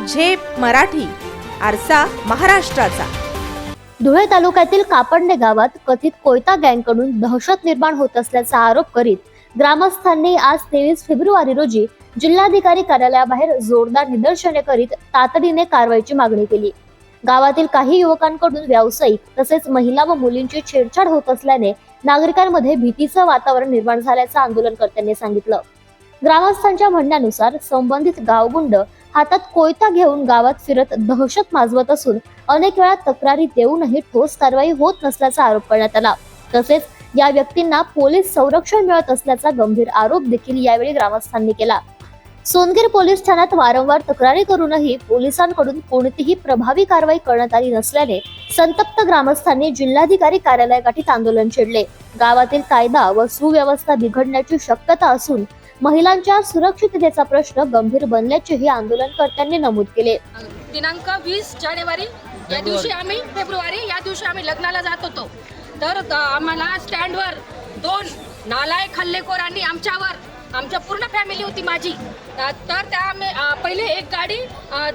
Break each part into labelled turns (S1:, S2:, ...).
S1: झेप मराठी, आरसा महाराष्ट्राचा।
S2: धुळे तालुक्यातील कापडणे गावात कथित कोयता गँगकडून दहशत निर्माण होत असल्याचा आरोप करीत ग्रामस्थांनी आज 23 फेब्रुवारी रोजी जिल्हाधिकारी कार्यालयाबाहेर जोरदार निदर्शने करीत तातडीने कारवाईची मागणी केली। गावातील काही युवकांकडून व्यावसायिक तसेच महिला व मुलींची छेडछाड होत असल्याने नागरिकांमध्ये भीतीचं वातावरण निर्माण झाल्याचं आंदोलनकर्त्यांनी सांगितलं। ग्रामस्थांच्या म्हणण्यानुसार संबंधित गावगुंड हातात कोयता घेऊन गावात फिरत दहशत माजवत असून अनेक वेळा तक्रारी देऊनही ठोस कारवाई होत नसल्याचा आरोप करण्यात आला। तसेच या व्यक्तींना पोलीस संरक्षण मिळत असल्याचा गंभीर आरोप देखील यावेळी ग्रामस्थांनी केला। सोनगीर पोलीस ठाण्यात वारंवार तक्रारी करूनही पोलिसांकडून कोणतीही प्रभावी कारवाई करण्यात आली नसल्याने संतप्त ग्रामस्थांनी जिल्हाधिकारी कार्यालयागाठीत आंदोलन छेडले। गावातील कायदा व सुव्यवस्था बिघडण्याची शक्यता असून महिलांच्या सुरक्षिततेचा प्रश्न गंभीर बनल्याचेही आंदोलनकर्त्यांनी नमूद केले।
S3: दिनांक 20 जानेवारी या दिवशी आम्ही लग्नाला जात होतो, तर आम्हाला स्टँडवर 2 नालायक हल्लेखोरांनी आमच्या पूर्ण फॅमिली होती माझी, तर त्या पहिले एक गाडी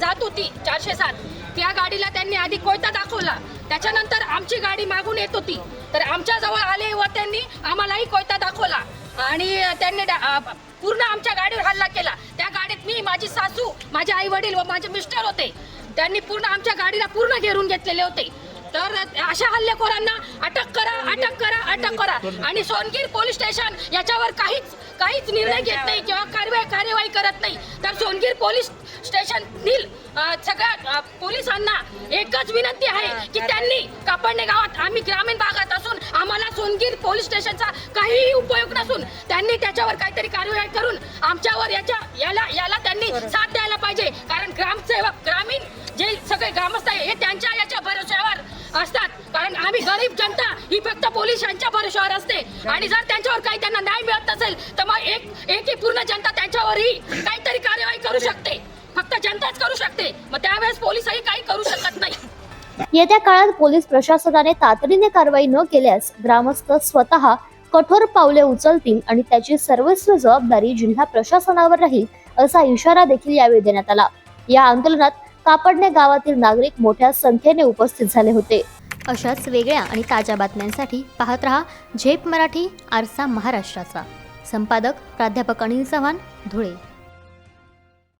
S3: जात होती 407, त्या गाडीला त्यांनी आधी कोयता दाखवला। त्याच्यानंतर आमची गाडी मागून येत होती, तर आमच्या जवळ आले व त्यांनी आम्हालाही कोयता दाखवला आणि त्यांनी पूर्ण आमच्या गाडीवर हल्ला केला। त्या गाडीत मी, माझी सासू, माझे आई वडील व माझे मिस्टर होते। त्यांनी पूर्ण आमच्या गाडीला पूर्ण घेरून घेतलेले होते। तर अशा हल्लेखोरांना अटक करा आणि सोनगीर पोलीस स्टेशन याच्यावर काहीच निर्णय घेत नाही किंवा कार्यवाही करत नाही। तर सोनगीर पोलीस स्टेशनतील सगळ्या पोलिसांना एकच विनंती आहे की त्यांनी कापडणे गावात, आम्ही ग्रामीण भागात असून आम्हाला सोनगीर पोलीस स्टेशनचा काहीही उपयोग नसून त्यांनी त्याच्यावर काहीतरी कार्यवाही करून आमच्यावर याला त्यांनी साथ द्यायला पाहिजे। कारण ग्रामसेवक, ग्रामीण जे सगळे ग्रामस्थ आहे हे त्यांच्या याच्या भरोश्यावर असतात, कारण आम्ही गरीब जनता ही फक्त पोलिसांच्या भरोश्यावर असते आणि जर त्यांच्यावर काही त्यांना न्याय मिळत नसेल तर मग एक पूर्ण जनता त्यांच्यावरही काहीतरी कार्यवाही करू शकते, फक्त जनताच करू शकते। मग त्यावेळेस पोलिसही काही करू शकत नाही।
S2: येत्या काळात पोलीस प्रशासनाने तातडीने कारवाई न केल्यास ग्रामस्थ स्वतः कठोर पावले उचलतील आणि त्याची सर्वस्व जबाबदारी जिल्हा प्रशासनावर राहील असा इशारा देखील यावेळी देण्यात आला। या आंदोलनात कापडणे गावातील नागरिक मोठ्या संख्येने उपस्थित झाले होते। अशाच वेगळ्या आणि ताज्या बातम्यांसाठी पाहत रहा झेप मराठी, आरसा महाराष्ट्राचा। संपादक प्राध्यापक अनिल चव्हाण, धुळे।